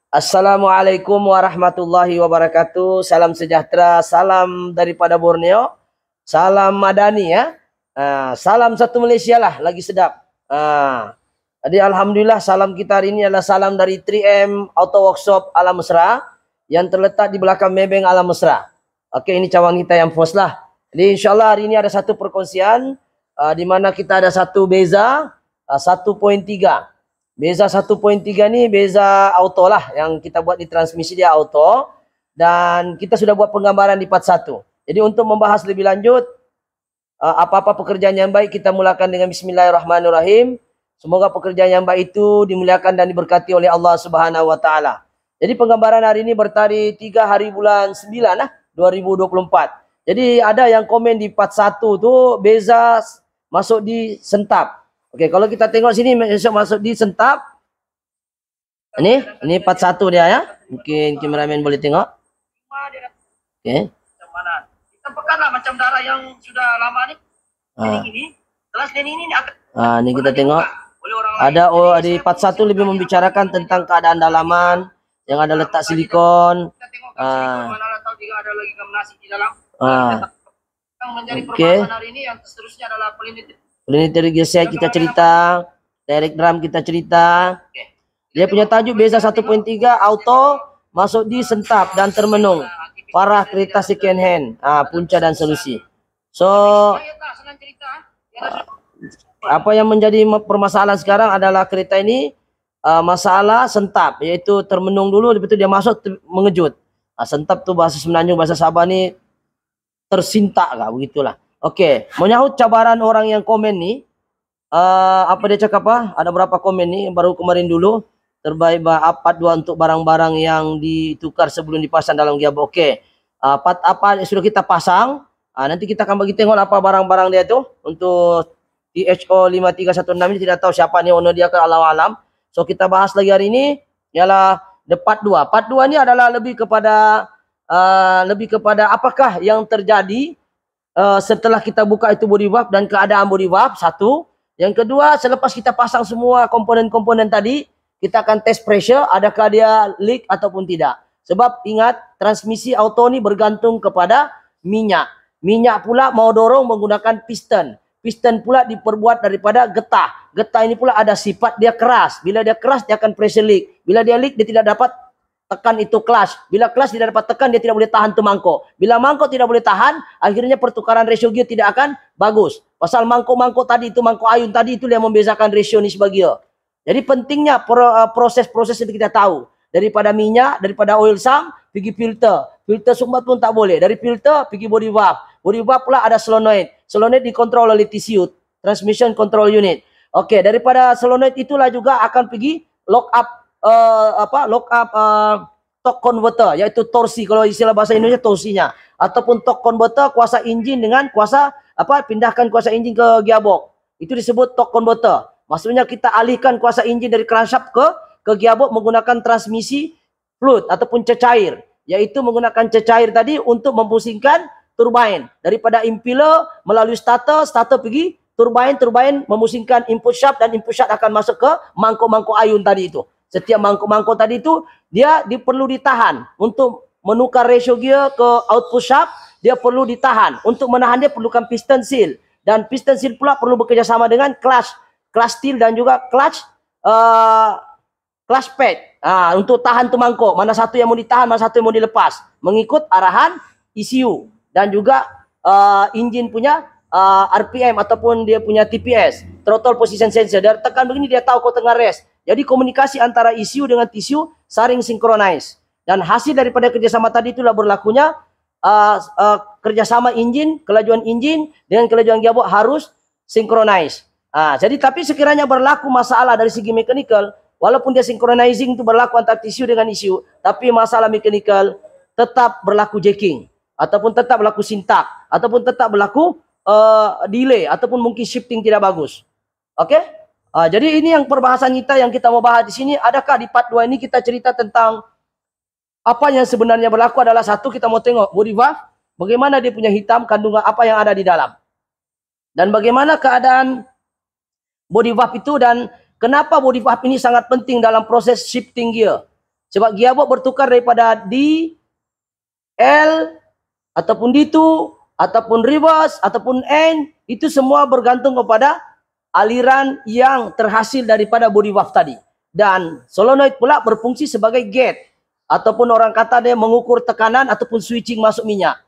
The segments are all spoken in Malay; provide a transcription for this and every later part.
Assalamualaikum warahmatullahi wabarakatuh. Salam sejahtera, salam daripada Borneo, salam Madani ya. Salam satu Malaysia lah, lagi sedap. Jadi alhamdulillah salam kita hari ini adalah salam dari 3M Auto Workshop Alam Mesra yang terletak di belakang Maybank Alam Mesra. Oke, ini cawangan kita yang first lah. Jadi insyaallah hari ini ada satu perkongsian di mana kita ada satu Beza 1.3. Beza 1.3 ni beza auto lah, yang kita buat di transmisi dia auto, dan kita sudah buat penggambaran di part 1. Jadi untuk membahas lebih lanjut apa-apa pekerjaan yang baik, kita mulakan dengan bismillahirrahmanirrahim. Semoga pekerjaan yang baik itu dimuliakan dan diberkati oleh Allah Subhanahu wa taala. Jadi penggambaran hari ini bertarikh 3 hari bulan 9 lah 2024. Jadi ada yang komen di part 1 tu beza masuk di sentap. Oke, kalau kita tengok sini masuk di sentap. Ini part 1 dia ya. Mungkin kameramen boleh tengok. Oke. Kita pekanlah macam darah yang sudah lama ni. Ini kelas ini akan ini kita tengok. Ada di part 1 lebih membicarakan tentang keadaan dalaman yang ada letak silikon. Mana tahu jika ada lagi kombinasi di dalam. Yang menjadi permasalahan hari ini yang seterusnya adalah planetary gear kita cerita, direct drum kita cerita. Dia punya tajuk Beza 1.3 auto masuk di sentap dan termenung. Parah kereta second hand, punca dan solusi. So apa yang menjadi permasalahan sekarang adalah kereta ini masalah sentap, yaitu termenung dulu, lepas itu dia masuk mengejut. Sentap tu bahasa Semenanjung, bahasa Sabah ni tersintak kah, begitulah. Oke, menyahut cabaran orang yang komen nih, apa dia cakap apa? Ada berapa komen nih baru kemarin dulu, terbaik part 2 untuk barang-barang yang ditukar sebelum dipasang dalam gearbox. Oke, part apa sudah kita pasang, nanti kita akan bagi tengok apa barang-barang dia tuh. Untuk THO 5316 ini tidak tahu siapa nih owner dia, ke alam-alam. So kita bahas lagi hari ini ialah the part 2. Part 2 ini adalah lebih kepada apakah yang terjadi setelah kita buka itu body valve dan keadaan body valve, satu. Yang kedua, selepas kita pasang semua komponen-komponen tadi, kita akan test pressure, adakah dia leak ataupun tidak. Sebab ingat, transmisi auto ni bergantung kepada minyak. Minyak pula mau dorong menggunakan piston. Piston pula diperbuat daripada getah. Getah ini pula ada sifat dia keras. Bila dia keras, dia akan pressure leak. Bila dia leak, dia tidak dapat tekan itu clutch. Bila clutch tidak dapat tekan, dia tidak boleh tahan tu mangkok. Bila mangkok tidak boleh tahan, akhirnya pertukaran ratio gear tidak akan bagus. Pasal mangkok-mangkok tadi itu, mangkok ayun tadi itu yang membezakan ratio ni sebagai gear. Jadi pentingnya proses-proses itu kita tahu. Daripada minyak, daripada oil sump, pergi filter. Filter sumbat pun tak boleh. Dari filter, pergi body valve. Body valve pula ada solenoid. Solenoid dikontrol oleh TCU, Transmission Control Unit. Okey, daripada solenoid itulah juga akan pergi lock up torque converter, yaitu torsi, kalau istilah bahasa Indonesia torsinya, ataupun torque converter, kuasa enjin dengan kuasa pindahkan kuasa enjin ke gearbox, itu disebut torque converter. Maksudnya kita alihkan kuasa enjin dari crankshaft ke gearbox menggunakan transmisi fluid ataupun cecair, yaitu menggunakan cecair tadi untuk memfungsikan turbine daripada impeller melalui starter pergi turbine memusingkan input shaft, dan input shaft akan masuk ke mangkok-mangkok ayun tadi itu. Setiap mangkok-mangkok tadi itu dia perlu ditahan untuk menukar ratio gear ke output shaft. Dia perlu ditahan. Untuk menahan dia perlukan piston seal, dan piston seal pula perlu bekerjasama dengan clutch steel dan juga clutch pad untuk tahan tu mangkok. Mana satu yang mau ditahan, mana satu yang mau dilepas, mengikut arahan ECU dan juga engine punya RPM ataupun dia punya TPS, throttle position sensor. Dia tekan begini, dia tahu kau tengah rest. Jadi komunikasi antara ECU dengan TCU saling sinkronis. Dan hasil daripada kerjasama tadi itulah berlakunya kerjasama engine, kelajuan engine dengan kelajuan gearbox harus sinkronis. Jadi tapi sekiranya berlaku masalah dari segi mechanical, walaupun dia synchronizing itu berlaku antara TCU dengan ECU, tapi masalah mechanical tetap berlaku jacking, ataupun tetap berlaku sintak, ataupun tetap berlaku delay, ataupun mungkin shifting tidak bagus. Oke? Jadi ini yang perbahasan kita yang kita mau bahas di sini. Adakah di part 2 ini kita cerita tentang apa yang sebenarnya berlaku adalah satu, kita mau tengok body valve, bagaimana dia punya hitam, kandungan apa yang ada di dalam. Dan bagaimana keadaan body valve itu, dan kenapa body valve ini sangat penting dalam proses shifting gear. Sebab gearbox bertukar daripada D, L, ataupun D2, ataupun reverse, ataupun N, itu semua bergantung kepada aliran yang terhasil daripada body valve tadi. Dan solenoid pula berfungsi sebagai gate, ataupun orang kata dia mengukur tekanan ataupun switching masuk minyak.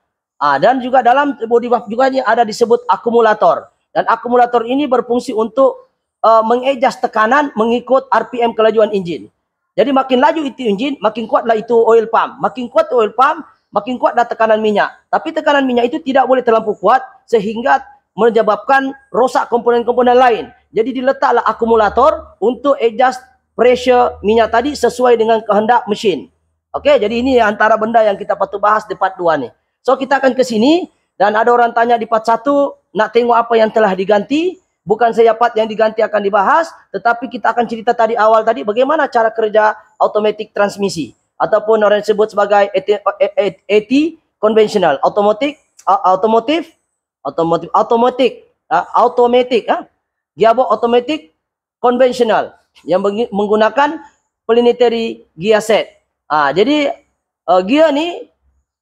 Dan juga dalam body valve juga ada disebut akumulator. Dan akumulator ini berfungsi untuk mengadjust tekanan mengikut RPM kelajuan enjin. Jadi makin laju itu enjin, makin kuatlah itu oil pump. Makin kuat oil pump, makin kuatlah tekanan minyak. Tapi tekanan minyak itu tidak boleh terlalu kuat sehingga menyebabkan rosak komponen-komponen lain. Jadi diletaklah akumulator untuk adjust pressure minyak tadi sesuai dengan kehendak mesin. Oke, jadi ini antara benda yang kita patut bahas di part 2 nih. So kita akan ke sini dan ada orang tanya di part 1 nak tengok apa yang telah diganti. Bukan saya part yang diganti akan dibahas, tetapi kita akan cerita tadi awal tadi bagaimana cara kerja automatic transmisi ataupun orang sebut sebagai AT conventional, automatic gearbox automatic konvensional yang menggunakan planetary gear set. Jadi gear ni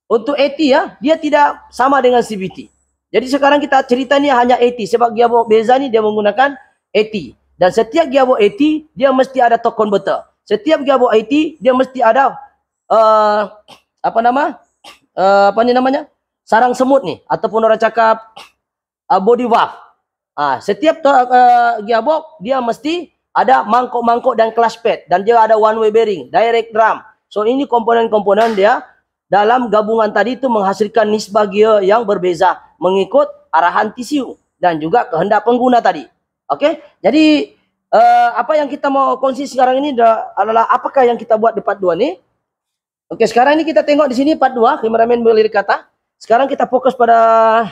untuk AT dia tidak sama dengan CVT. Jadi sekarang kita cerita ni hanya AT sebab gearbox beza ni dia menggunakan AT. Dan setiap gearbox AT dia mesti ada torque converter. Setiap gearbox AT dia mesti ada sarang semut ni ataupun orang cakap body valve. Setiap gearbox dia mesti ada mangkuk-mangkuk dan clutch pad dan dia ada one way bearing, direct drum. So ini komponen-komponen dia dalam gabungan tadi itu menghasilkan nisbah gear yang berbeza mengikut arahan TCU dan juga kehendak pengguna tadi. Oke, jadi apa yang kita mau kongsi sekarang ini adalah apakah yang kita buat di part 2 nih. Oke, sekarang ini kita tengok di sini part 2, kameramen boleh dikata. Sekarang kita fokus pada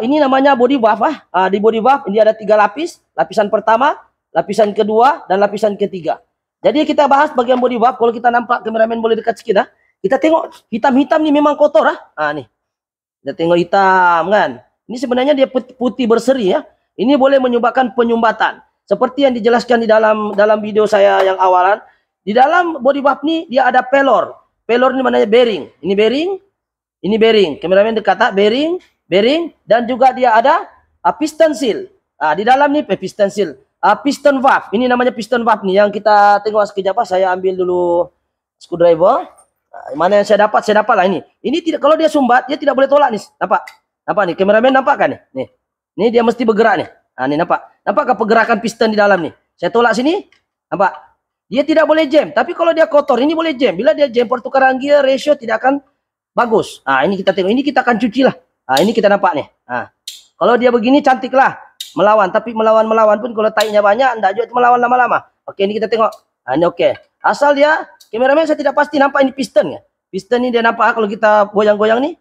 ini namanya body valve. Di body valve ini ada 3 lapis. Lapisan pertama, lapisan kedua, dan lapisan ketiga. Jadi kita bahas bagian body valve. Kalau kita nampak, kameramen boleh dekat sedikit. Kita tengok hitam-hitam ni memang kotor. Nih. Kita tengok hitam kan. Ini sebenarnya dia putih berseri ya. Ini boleh menyebabkan penyumbatan. Seperti yang dijelaskan di dalam video saya yang awalan. Di dalam body valve ni dia ada pelor. Pelor ni maknanya bearing. Ini bearing. Ini bearing. Kameramen dekat bearing, dan juga dia ada piston seal. Di dalam ni piston seal. Piston valve. Ini namanya piston valve ni yang kita tengok sekejap. Saya ambil dulu screwdriver. Mana yang saya dapat lah ini. Ini tidak, kalau dia sumbat dia tidak boleh tolak nih. Nampak nih, kameramen nampak kan nih? Nih dia mesti bergerak nih. Nih nampakkah pergerakan piston di dalam nih? Saya tolak sini, nampak? Dia tidak boleh jam. Tapi kalau dia kotor ini boleh jam. Bila dia jam, pertukaran gear ratio tidak akan bagus. Ini kita tengok, ini kita akan cuci lah. Ini kita nampak nih. Kalau dia begini cantik lah melawan. Tapi melawan pun kalau taiknya banyak, enggak juga melawan lama-lama. Oke, ini kita tengok. Ini oke. Asal dia, kameramen saya tidak pasti nampak ini piston ya. Piston ini dia nampak kalau kita goyang-goyang nih.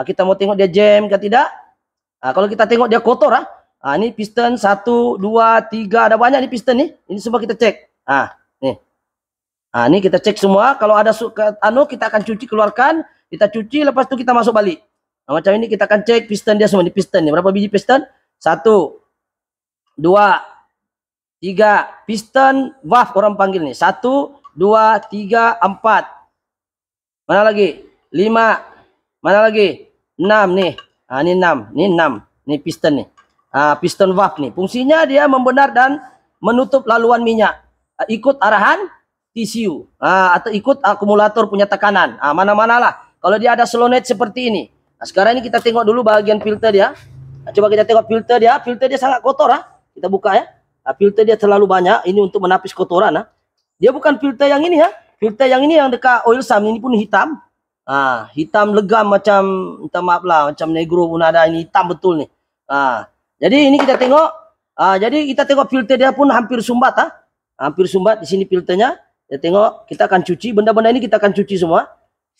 Kita mau tengok dia jam ke tidak. Kalau kita tengok dia kotor ini piston 1, 2, 3 ada banyak nih piston nih. Ini semua kita cek. Nih. Ini kita cek semua. Kalau ada kita akan cuci, keluarkan. Kita cuci, lepas itu kita masuk balik. Macam ini kita akan cek piston dia semua. Ini piston nih. Berapa biji piston? 1, 2, 3. Piston valve orang panggil nih. 1, 2, 3, 4. Mana lagi? 5. Mana lagi? 6 nih. Ini 6. Ini 6. Ini piston nih. Piston valve nih. Fungsinya dia membenar dan menutup laluan minyak. Ikut arahan TCU. Atau ikut akumulator punya tekanan. Mana-manalah. Kalau dia ada solenoid seperti ini. Sekarang ini kita tengok dulu bagian filter dia. Coba kita tengok filter dia. Filter dia sangat kotor. Kita buka ya. Filter dia terlalu banyak. Ini untuk menapis kotoran. Dia bukan filter yang ini ya. Filter yang ini yang dekat oil sum. Ini pun hitam. Hitam legam macam, minta maaf lah, macam negro pun ada. Ini hitam betul nih. Jadi ini kita tengok. Jadi kita tengok filter dia pun hampir sumbat. Hampir sumbat. Di sini filternya. Kita tengok. Kita akan cuci. Benda-benda ini kita akan cuci semua.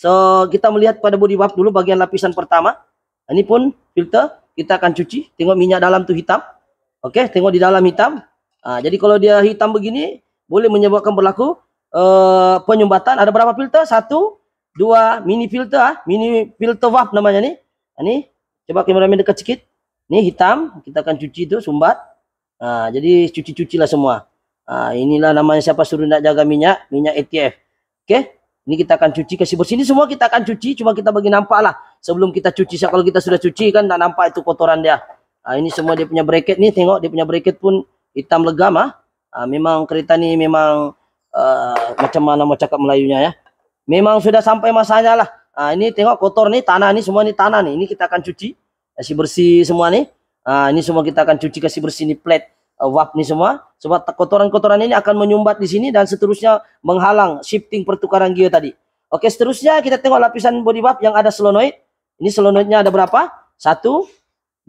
So kita melihat pada body valve dulu bagian lapisan pertama. Ini pun filter. Kita akan cuci. Tengok minyak dalam tu hitam. Oke, tengok di dalam hitam. Jadi kalau dia hitam begini, boleh menyebabkan berlaku penyumbatan. Ada berapa filter? 1, 2 mini filter. Mini filter valve namanya nih. Ini coba kameramen dekat sedikit. Ini hitam. Kita akan cuci itu sumbat. Jadi cuci-cucilah semua. Inilah namanya siapa suruh nak jaga minyak ATF. Oke. Ini kita akan cuci, kasih bersih. Ini semua kita akan cuci, cuma kita bagi nampak lah. Sebelum kita cuci, kalau kita sudah cuci kan tak nampak itu kotoran dia. Ini semua dia punya bracket nih, tengok dia punya bracket pun hitam legam memang kereta ni memang macam mana mau cakap Melayunya ya. Memang sudah sampai masanya lah. Ini tengok kotor nih, tanah nih, semua nih tanah nih. Ini kita akan cuci, kasih bersih semua nih. Ini semua kita akan cuci, kasih bersih nih plate valve nih semua. Sebab kotoran-kotoran ini akan menyumbat di sini dan seterusnya menghalang shifting pertukaran gear tadi. Oke, seterusnya kita tengok lapisan body valve yang ada solenoid. Ini solenoidnya ada berapa? 1,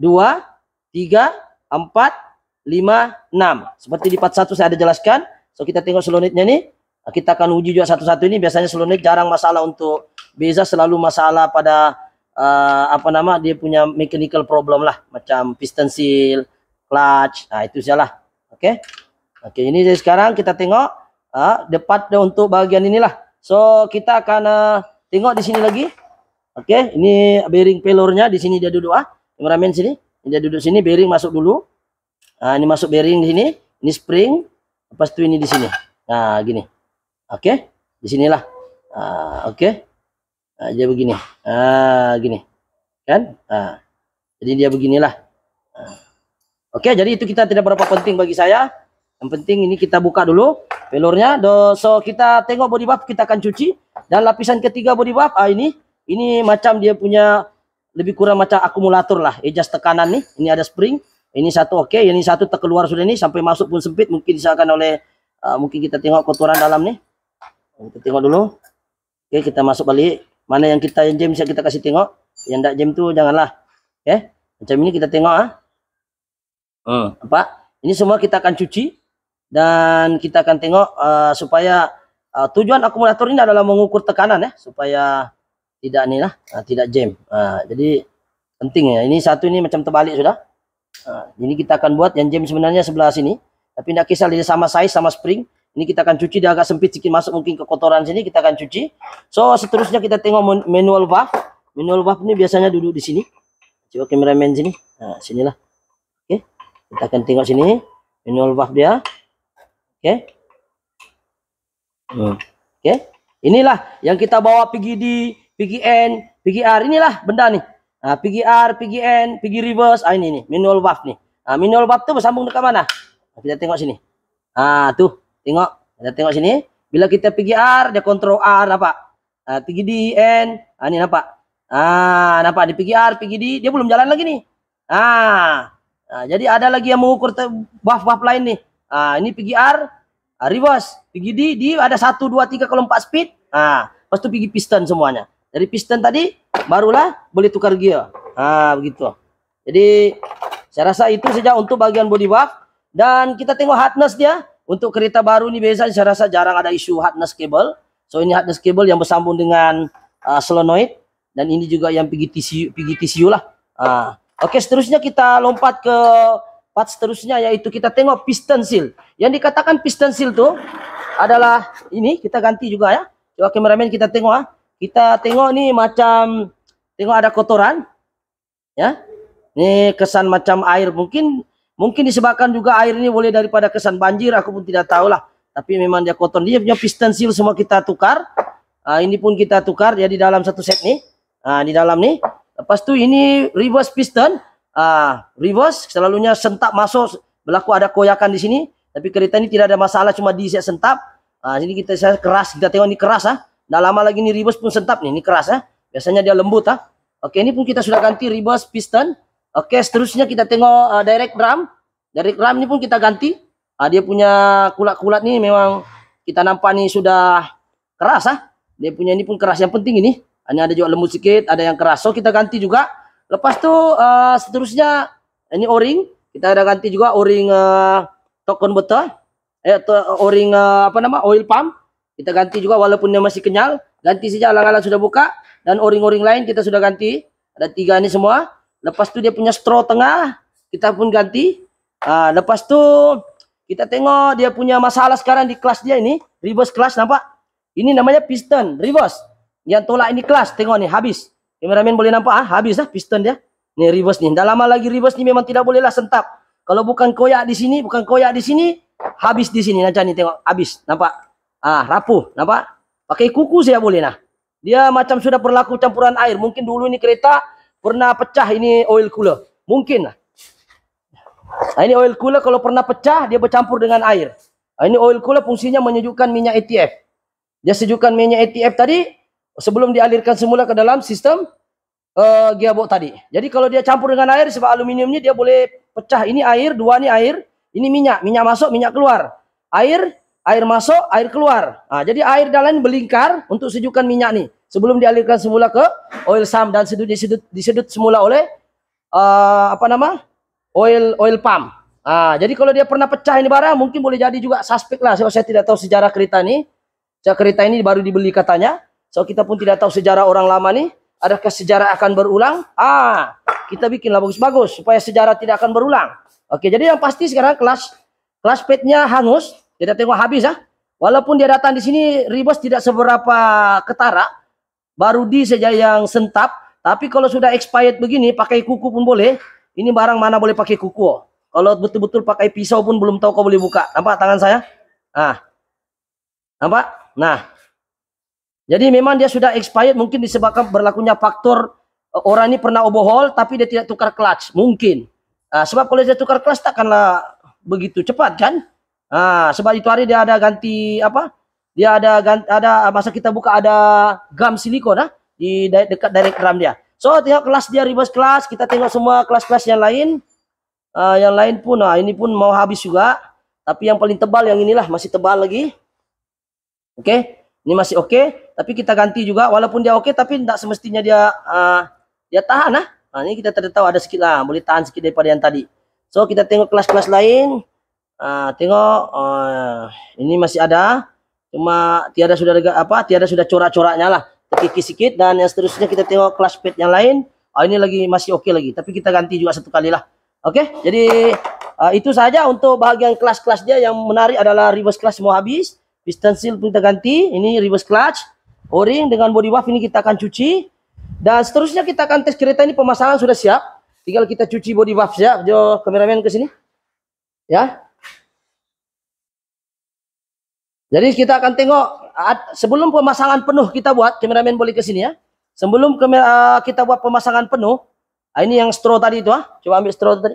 2, 3, 4, 5, 6. Seperti di part 1 saya ada jelaskan. So kita tengok solenoidnya nih. Kita akan uji juga satu-satu ini. Biasanya solenoid jarang masalah untuk beza, selalu masalah pada dia punya mechanical problem lah, macam piston seal, clutch. Itu salah. Oke, ini sekarang kita tengok depan untuk bagian inilah. So kita akan tengok di sini lagi. Oke, ini bearing pelornya di sini dia duduk kameramen sini. Dia duduk sini, bearing masuk dulu. Ini masuk bearing di sini, ini spring, lepas itu ini di sini. Nah, gini. Oke, di sinilah. Oke. Dia begini. Gini. Kan? Jadi dia beginilah. Oke, jadi itu kita tidak berapa penting bagi saya. Yang penting ini kita buka dulu pelornya. So kita tengok body valve, kita akan cuci. Dan lapisan ketiga body valve, ini macam dia punya lebih kurang macam akumulator lah, adjust tekanan nih. Ini ada spring, ini satu oke, ini satu terkeluar sudah nih, sampai masuk pun sempit, mungkin disahkan oleh mungkin kita tengok kotoran dalam nih. Kita tengok dulu. Oke, kita masuk balik. Mana yang kita jam bisa kita kasih tengok, yang tidak jam tuh janganlah. Oke, macam ini kita tengok ini semua kita akan cuci dan kita akan tengok supaya tujuan akumulator ini adalah mengukur tekanan supaya tidak nih lah, tidak jam. Jadi penting ya. Ini satu ini macam terbalik sudah. Ini kita akan buat yang jam sebenarnya sebelah sini, tapi tidak kisah, dia sama size sama spring. Ini kita akan cuci, dia agak sempit sedikit masuk mungkin ke kotoran sini, kita akan cuci. So seterusnya kita tengok manual valve. Manual valve ini biasanya duduk di sini. Coba kameramen sini. Sinilah. Oke. Kita akan tengok sini manual valve dia. Oke. Oke. Inilah yang kita bawa PGD, PGN, PGR, inilah benda nih. PGR, PGN, PG reverse, ini nih manual valve nih. Manual valve tuh bersambung dekat mana? Kita tengok sini. Tuh, tengok. Kita tengok sini. Bila kita PGR, dia kontrol R, nampak? PGD, N, ini nampak? Nampak di PGR, PGD, dia belum jalan lagi nih. Jadi ada lagi yang mengukur valve-valve lain nih. Ini PGR, reverse, PGD, dia ada 1, 2, 3, kalau 4 speed. Lepas itu PG piston semuanya. Dari piston tadi, barulah boleh tukar gear. Begitu. Jadi, saya rasa itu saja untuk bagian body valve. Dan kita tengok hardness dia. Untuk kereta baru ini biasa saya rasa jarang ada isu hardness cable. So, ini hardness cable yang bersambung dengan solenoid. Dan ini juga yang PGTCU lah. Oke, seterusnya kita lompat ke part seterusnya, yaitu kita tengok piston seal. Yang dikatakan piston seal itu adalah ini, kita ganti juga ya. Coba kameramen kita tengok Kita tengok nih macam, tengok ada kotoran. Ya. Ini kesan macam air, mungkin disebabkan juga air ini boleh daripada kesan banjir, aku pun tidak tahu lah. Tapi memang dia kotor. Dia punya piston seal semua kita tukar. Ini pun kita tukar, jadi dalam satu set nih. Di dalam nih. Lepas tu ini reverse piston. Reverse selalunya sentap masuk, berlaku ada koyakan di sini. Tapi kereta ini tidak ada masalah, cuma di set sentap. Sini saya keras, kita tengok ini keras Nggak lama lagi ini reverse pun sentap nih, ini keras Biasanya dia lembut Oke, ini pun kita sudah ganti reverse piston. Oke, seterusnya kita tengok direct drum. Direct drum ini pun kita ganti. Dia punya kulat-kulat nih memang kita nampak nih sudah keras Dia punya ini pun keras. Yang penting ini ada juga lembut sedikit, ada yang keras. So kita ganti juga. Lepas tu seterusnya ini o-ring. Kita ada ganti juga o-ring torque converter. O-ring oil pump. Kita ganti juga walaupun dia masih kenyal. Ganti saja, alang-alang sudah buka. Dan o-ring lain kita sudah ganti. Ada 3 ini semua. Lepas tu dia punya straw tengah. Kita pun ganti. Lepas tu kita tengok dia punya masalah sekarang di kelas dia ini. Reverse kelas, nampak? Ini namanya piston reverse. Yang tolak ini kelas. Tengok nih, habis. Kameramen boleh nampak habis piston dia. Ini reverse nih. Dah lama lagi reverse ni memang tidak bolehlah sentap. Kalau bukan koyak di sini, habis di sini. Macam ni tengok, habis. Nampak? Rapuh, nampak? Pakai kuku saya boleh nah. Dia macam sudah berlaku campuran air. Mungkin dulu ini kereta pernah pecah ini oil cooler. Mungkin lah. Nah, ini oil cooler kalau pernah pecah dia bercampur dengan air. Nah, ini oil cooler fungsinya menyejukkan minyak ATF. Dia sejukkan minyak ATF tadi sebelum dialirkan semula ke dalam sistem gearbox tadi. Jadi kalau dia campur dengan air sebab aluminiumnya dia boleh pecah. Ini air, dua ini air, ini minyak. Minyak masuk, minyak keluar. Air masuk, air keluar. Nah, jadi air dalam melingkar untuk sejukkan minyak nih. Sebelum dialirkan semula ke oil sump dan disedut semula oleh oil pump. Jadi kalau dia pernah pecah ini barang mungkin boleh jadi juga suspek lah. So, saya tidak tahu sejarah kereta ini. Kereta ini baru dibeli katanya. So kita pun tidak tahu sejarah orang lama nih. Adakah sejarah akan berulang? Kita bikinlah bagus-bagus supaya sejarah tidak akan berulang. Oke, jadi yang pasti sekarang clutch padnya hangus. Kita tengok habis ya. Walaupun dia datang di sini ribos tidak seberapa ketara. Baru di saja yang sentap. Tapi kalau sudah expired begini pakai kuku pun boleh. Ini barang mana boleh pakai kuku. Kalau betul-betul pakai pisau pun belum tahu kau boleh buka. Nampak tangan saya? Nampak? Nah. Jadi memang dia sudah expired mungkin disebabkan berlakunya faktor orang ini pernah overhaul tapi dia tidak tukar clutch. Mungkin. Sebab kalau dia tukar clutch takkanlah begitu cepat kan? Sebab itu hari dia ada ganti apa? Dia ada masa kita buka ada gum silikon di dekat direct drum dia. So tengok kelas dia reverse kelas, kita tengok semua kelas-kelas yang lain. Yang lain pun ini pun mau habis juga. Tapi yang paling tebal yang inilah masih tebal lagi. Oke. Ini masih oke, tapi kita ganti juga walaupun dia oke tapi tidak semestinya dia tahan ini kita tidak tahu ada sedikit lah, boleh tahan sedikit daripada yang tadi. So kita tengok kelas-kelas lain. Tengok ini masih ada. Cuma tiada sudah corak-coraknya lah. Terkikis sedikit dan yang seterusnya kita tengok kelas pad yang lain. Ini lagi masih oke lagi, tapi kita ganti juga satu kali lah. Oke, jadi itu saja untuk bahagian kelas-kelas dia. Yang menarik adalah reverse clutch mau habis. Piston seal pun kita ganti. Ini reverse clutch, o-ring dengan body wash ini kita akan cuci. Dan seterusnya kita akan tes kereta ini, pemasangan sudah siap. Tinggal kita cuci body wash ya. Jo kameramen ke sini. Ya. Jadi kita akan tengok sebelum pemasangan penuh kita buat, kameramen boleh ke sini ya. Sebelum kita buat pemasangan penuh, ini yang straw tadi itu coba ambil straw tadi.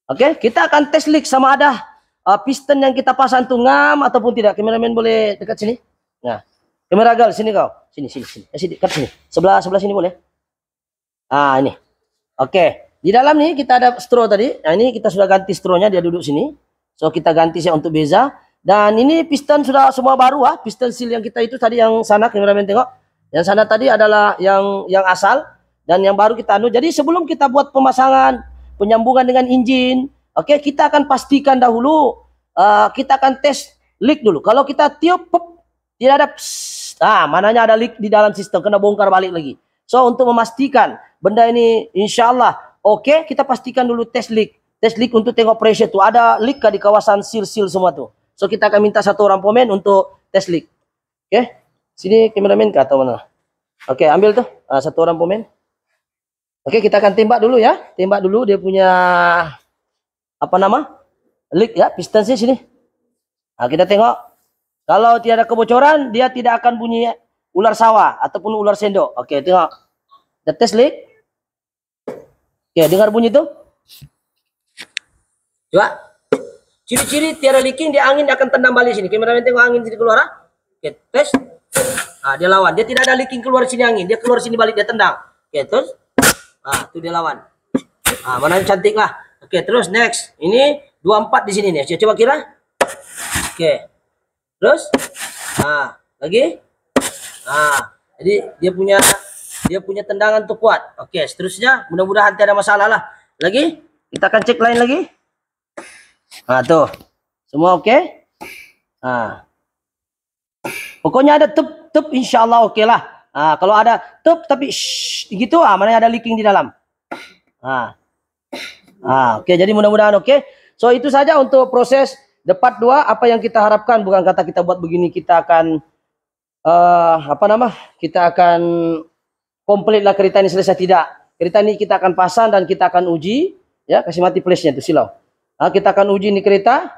Oke, kita akan tes leak sama ada piston yang kita pasang tuh ngam ataupun tidak. Kameramen boleh dekat sini. Nah, kamera gal sini kau. Sini. Dekat sini. Sebelah sini boleh. Ini. Oke. Di dalam nih kita ada straw tadi. Nah, ini kita sudah ganti strawnya, dia duduk sini. So kita ganti saya untuk beza. Dan ini piston sudah semua baru piston seal yang kita itu tadi yang sana kameramen tengok. Yang sana tadi adalah yang asal dan yang baru kita Jadi sebelum kita buat pemasangan, penyambungan dengan engine, oke, kita akan pastikan dahulu, kita akan tes leak dulu. Kalau kita tiup, tidak ada, mananya ada leak di dalam sistem, kena bongkar balik lagi. So, untuk memastikan benda ini insya Allah oke, kita pastikan dulu tes leak. Tes leak untuk tengok pressure tuh, ada leak kah di kawasan seal semua tuh. So, kita akan minta satu orang pemain untuk tes leak. Oke, sini kameramen ke atau mana? Oke, ambil tuh, satu orang pemain. Oke, kita akan tembak dulu ya. Tembak dulu dia punya leak ya, pistonnya sini. Kita tengok. Kalau tiada kebocoran, dia tidak akan bunyi ular sawah ataupun ular sendok. Oke, tengok. Kita tes leak. Oke, dengar bunyi tuh. Coba. Ciri-ciri tiada leaking, dia angin dia akan tendang balik sini. Kameramen tengok angin sini keluar. Oke, tes. Dia lawan. Dia tidak ada leaking keluar sini angin. Dia keluar sini balik, dia tendang. Oke, terus. Itu dia lawan. Mana cantik lah. Oke, terus next. Ini 24 di sini nih. Saya coba kira. Oke. Terus. Lagi. Jadi dia punya tendangan tuh kuat. Oke, seterusnya mudah-mudahan tidak ada masalah lah. Lagi. Kita akan cek lain lagi. Tuh. Semua oke. Pokoknya ada tup insya Allah oke lah. Kalau ada tup tapi gitu mana ada leaking di dalam. Oke, jadi mudah-mudahan oke. So itu saja untuk proses part 2. Apa yang kita harapkan, bukan kata kita buat begini kita akan kita akan komplit lah kereta ini selesai, tidak. Kereta ini kita akan pasang dan kita akan uji ya, kasih mati flashnya tuh silau. Kita akan uji ini kereta.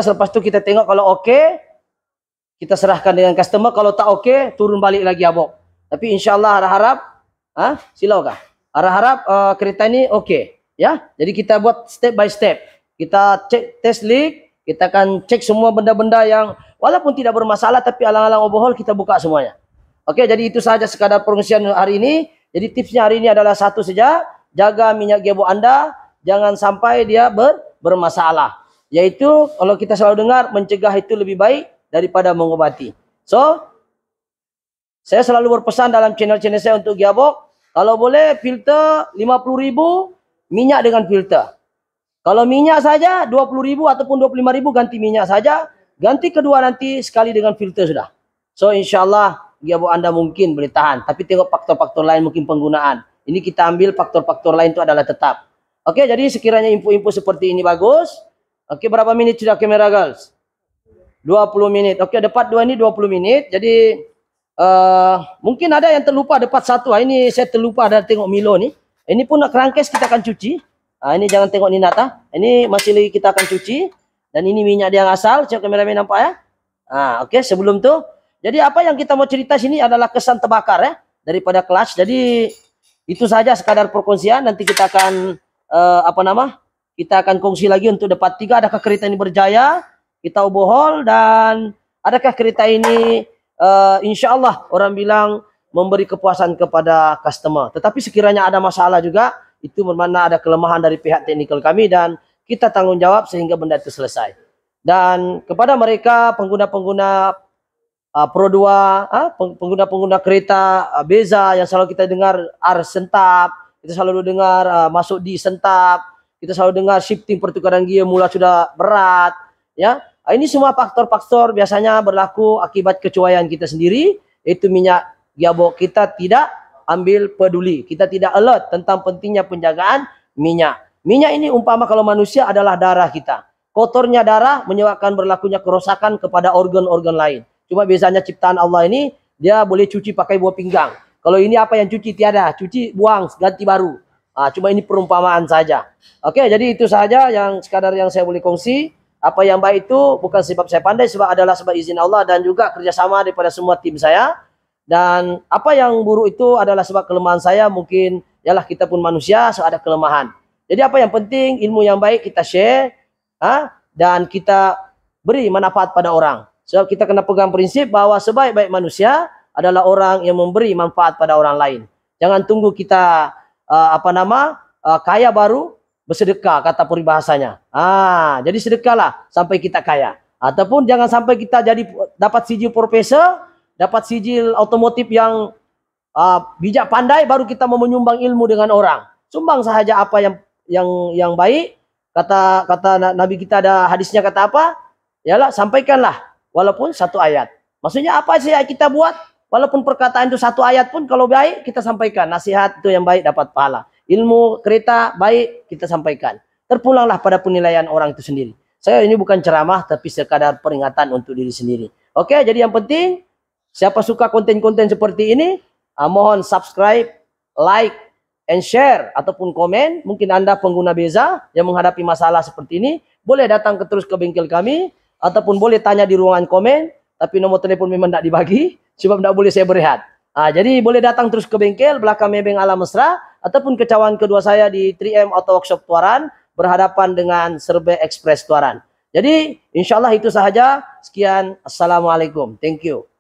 Selepas itu kita tengok kalau oke. kita serahkan dengan customer. Kalau tak oke, turun balik lagi Abok. Tapi insya Allah harap-harap, silaukah? Harap-harap kereta ini oke, ya. Jadi kita buat step by step. Kita cek test leak, kita akan cek semua benda-benda yang walaupun tidak bermasalah, tapi alang-alang overhaul kita buka semuanya. Oke, jadi itu saja sekadar perkongsian hari ini. Jadi tipsnya hari ini adalah satu saja, jaga minyak gearbox Anda, jangan sampai dia bermasalah. Yaitu kalau kita selalu dengar, mencegah itu lebih baik daripada mengobati. So, saya selalu berpesan dalam channel-channel saya untuk gearbox, kalau boleh filter 50.000, minyak dengan filter. Kalau minyak saja 20.000 ataupun 25.000 ganti minyak saja, ganti kedua nanti sekali dengan filter sudah. So insyaallah gearbox Anda mungkin boleh tahan, tapi tengok faktor-faktor lain mungkin penggunaan. Ini kita ambil faktor-faktor lain itu adalah tetap. Oke, jadi sekiranya info-info seperti ini bagus. Oke, berapa menit sudah kamera girls? 20 menit. Oke, depat 2 ini 20 menit. Jadi mungkin ada yang terlupa depat 1. Ini saya terlupa ada tengok Milo nih. Ini pun kerangkes kita akan cuci. Ini jangan tengok Ninata. Ini masih lagi kita akan cuci. Dan ini minyak dia yang asal. Coba kameramen nampak ya. Oke, sebelum tu. Jadi apa yang kita mau cerita sini adalah kesan terbakar ya. Daripada clutch. Jadi itu saja sekadar perkongsian. Nanti kita akan kita akan kongsi lagi untuk depat 3. Adakah kereta ini berjaya? Kita overhaul. Dan adakah kereta ini insya Allah orang bilang memberi kepuasan kepada customer. Tetapi sekiranya ada masalah juga, itu bermakna ada kelemahan dari pihak teknikal kami dan kita tanggung jawab sehingga benda itu selesai. Dan kepada mereka pengguna-pengguna Pro 2, pengguna-pengguna kereta Beza yang selalu kita dengar R sentap, kita selalu dengar masuk di sentap, kita selalu dengar shifting pertukaran gear mula sudah berat, ya. Ini semua faktor-faktor biasanya berlaku akibat kecuaian kita sendiri, yaitu minyak gearbox kita tidak ambil peduli. Kita tidak alert tentang pentingnya penjagaan minyak. Minyak ini umpama kalau manusia adalah darah kita. Kotornya darah menyebabkan berlakunya kerosakan kepada organ-organ lain. Cuma biasanya ciptaan Allah ini, dia boleh cuci pakai buah pinggang. Kalau ini apa yang cuci? Tiada. Cuci, buang, ganti baru. Cuma ini perumpamaan saja. Oke, jadi itu saja yang sekadar yang saya boleh kongsi. Apa yang baik itu bukan sebab saya pandai, sebab adalah sebab izin Allah dan juga kerjasama daripada semua tim saya. Dan apa yang buruk itu adalah sebab kelemahan saya. Mungkin yalah kita pun manusia, so ada kelemahan. Jadi apa yang penting, ilmu yang baik kita share, dan kita beri manfaat pada orang. Sebab kita kena pegang prinsip bahwa sebaik-baik manusia adalah orang yang memberi manfaat pada orang lain. Jangan tunggu kita kaya baru bersedekah, kata peribahasanya. Jadi sedekahlah sampai kita kaya. Ataupun jangan sampai kita jadi dapat sijil profesor, dapat sijil otomotif yang bijak pandai, baru kita mau menyumbang ilmu dengan orang. Sumbang sahaja apa yang baik. Kata Nabi kita ada hadisnya kata apa? Yalah, sampaikanlah walaupun 1 ayat. Maksudnya apa sih yang kita buat? Walaupun perkataan itu 1 ayat pun kalau baik kita sampaikan. Nasihat itu yang baik dapat pahala. Ilmu kereta baik kita sampaikan. Terpulanglah pada penilaian orang itu sendiri. Saya ini bukan ceramah tapi sekadar peringatan untuk diri sendiri. Oke, jadi yang penting siapa suka konten-konten seperti ini, mohon subscribe, like, and share ataupun komen. Mungkin Anda pengguna Beza yang menghadapi masalah seperti ini, boleh datang terus ke bengkel kami ataupun boleh tanya di ruangan komen, tapi nomor telepon memang tidak dibagi sebab tidak boleh saya berehat. Jadi boleh datang terus ke bengkel belakang Mebeng Alam Mesra ataupun ke cawan kedua saya di 3M Auto Workshop Tuaran berhadapan dengan Serbe Express Tuaran. Jadi insya Allah itu sahaja. Sekian. Assalamualaikum. Thank you.